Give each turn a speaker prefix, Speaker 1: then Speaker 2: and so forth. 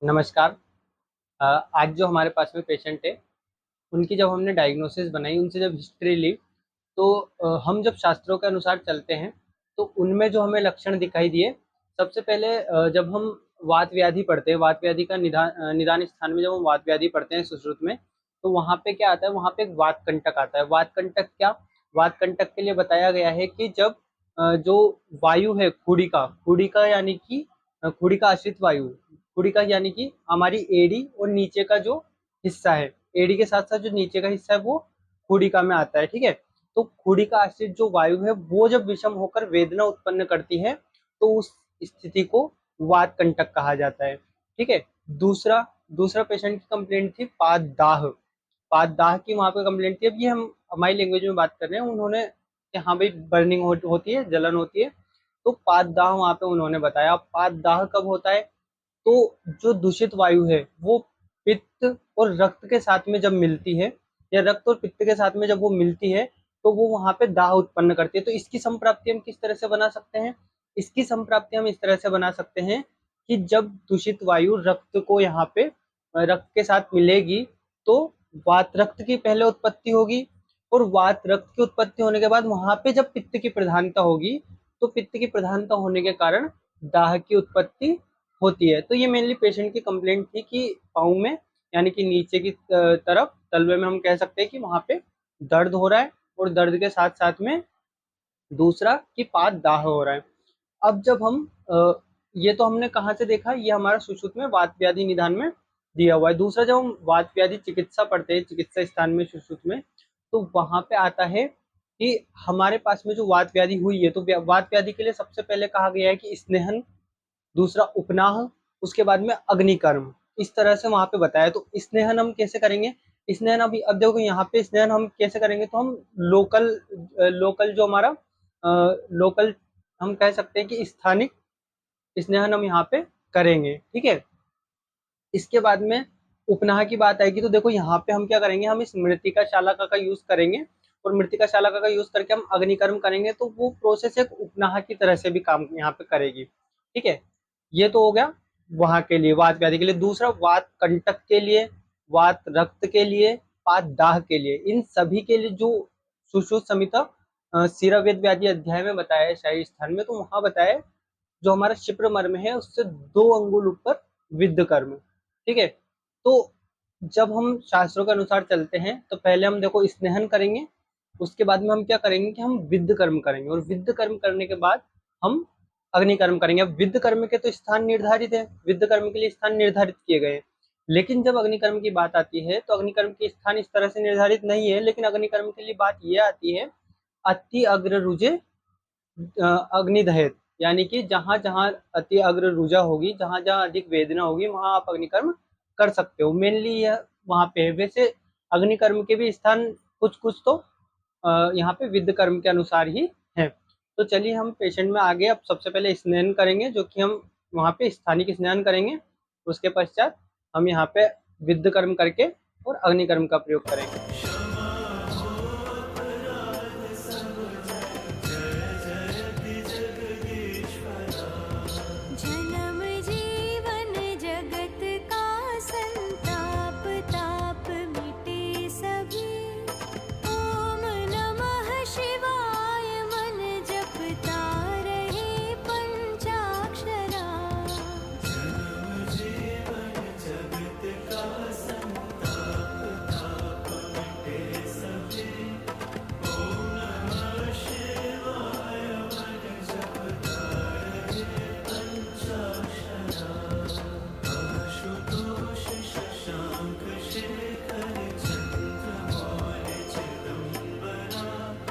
Speaker 1: नमस्कार। आज जो हमारे पास में पेशेंट है, उनकी जब हमने डायग्नोसिस बनाई, उनसे जब हिस्ट्री ली, तो हम जब शास्त्रों के अनुसार चलते हैं, तो उनमें जो हमें लक्षण दिखाई दिए, सबसे पहले जब हम वात व्याधि पढ़ते हैं, वात व्याधि का निदान स्थान में जब हम वात व्याधि पढ़ते हैं सुश्रुत में, तो वहाँ पे क्या आता है, वहाँ पे एक वात कंटक आता है। वात कंटक क्या? वात कंटक के लिए बताया गया है कि जब जो वायु है खूड़ी का यानी कि खूड़ी का आश्रित वायु, खूड़ी का यानी कि हमारी एड़ी और नीचे का जो हिस्सा है, एड़ी के साथ साथ जो नीचे का हिस्सा है वो खूड़िका में आता है। ठीक है, तो खूड़िका आश्रित जो वायु है वो जब विषम होकर वेदना उत्पन्न करती है, तो उस स्थिति को वात कंटक कहा जाता है। ठीक है, दूसरा दूसरा पेशेंट की कंप्लेंट थी पाददाह। पाददाह की वहां पे कंप्लेंट थी। अब ये हम हमारी लैंग्वेज में बात कर रहे हैं, उन्होंने कि हाँ भाई बर्निंग होती है, जलन होती है, तो पाददाह वहां पे उन्होंने बताया। पाददाह कब होता है? तो जो दूषित वायु है वो पित्त और रक्त के साथ में जब मिलती है, या रक्त और पित्त के साथ में जब वो मिलती है, तो वो वहां पे दाह उत्पन्न करती है। तो इसकी संप्राप्ति हम किस तरह से बना सकते हैं? इसकी संप्राप्ति हम इस तरह से बना सकते हैं कि जब दूषित वायु रक्त को यहाँ पे रक्त के साथ मिलेगी, तो वात रक्त की पहले उत्पत्ति होगी, और वात रक्त की उत्पत्ति होने के बाद वहां पे जब पित्त की प्रधानता होगी, तो पित्त की प्रधानता होने के कारण दाह की उत्पत्ति होती है। तो ये मेनली पेशेंट की कंप्लेंट थी कि पाँव में, यानी कि नीचे की तरफ तलवे में हम कह सकते हैं कि वहां पे दर्द हो रहा है, और दर्द के साथ साथ में दूसरा कि पाद दाह हो रहा है। अब जब हम ये तो हमने कहाँ से देखा, ये हमारा सुश्रुत में वात व्याधि निदान में दिया हुआ है। दूसरा जब हम वात व्याधि चिकित्सा पढ़ते हैं चिकित्सा स्थान में सुश्रुत में, तो वहां पे आता है कि हमारे पास में जो वात व्याधि हुई है, तो वात व्याधि के लिए सबसे पहले कहा गया है कि स्नेहन, दूसरा उपनाह, उसके बाद में अग्निकर्म, इस तरह से वहां पे बताया। तो स्नेहन हम कैसे करेंगे? स्नेहन अभी अब देखो यहाँ पे स्नेहन हम कैसे करेंगे, तो हम लोकल लोकल जो हमारा लोकल हम कह सकते हैं कि स्थानिक स्नेहन हम यहाँ पे करेंगे। ठीक है, इसके बाद में उपनाह की बात आएगी, तो देखो यहाँ पे हम क्या करेंगे, हम इस मृतिका शालाका का यूज करेंगे, और मृतिका शालाका का यूज करके हम अग्निकर्म करेंगे, तो वो प्रोसेस एक उपनाह की तरह से भी काम यहाँ पे करेगी। ठीक है, ये तो हो गया वहां के लिए, वात व्याधि के लिए। दूसरा वात कंटक के लिए, वात रक्त के लिए, पात दाह के लिए, इन सभी के लिए जो सुश्रुत संहिता शिरावेद व्याधि अध्याय में बताया है शाही स्थान में, तो वहां बताया है जो हमारा क्षिप्र मर्म है उससे 2 अंगुल ऊपर विद्ध कर्म। ठीक है, तो जब हम शास्त्रों के अनुसार चलते हैं, तो पहले हम देखो स्नेहन करेंगे, उसके बाद में हम क्या करेंगे कि हम विद्ध कर्म करेंगे, और विद्ध कर्म करने के बाद हम अग्निकर्म करेंगे। अब विद्ध कर्म के तो स्थान निर्धारित है, विद्ध कर्म के लिए स्थान निर्धारित किए गए हैं, लेकिन जब अग्निकर्म की बात आती है, तो अग्निकर्म के स्थान इस तरह से निर्धारित नहीं है, लेकिन अग्निकर्म के लिए बात यह आती है, अति अग्र रुजे अग्निदहेत, यानी कि जहां जहां अति अग्र रुजा होगी, जहां जहां अधिक वेदना होगी, वहां आप अग्निकर्म कर सकते हो। मेनली यह वहां पे है। वैसे अग्निकर्म के भी स्थान कुछ कुछ तो यहाँ पे विद्ध कर्म के अनुसार ही है। तो चलिए हम पेशेंट में आगे, अब सबसे पहले स्नान करेंगे, जो कि हम वहाँ पे स्थानिक स्नान करेंगे। उसके पश्चात हम यहाँ पे विद्ध कर्म करके और अग्निकर्म का प्रयोग करेंगे।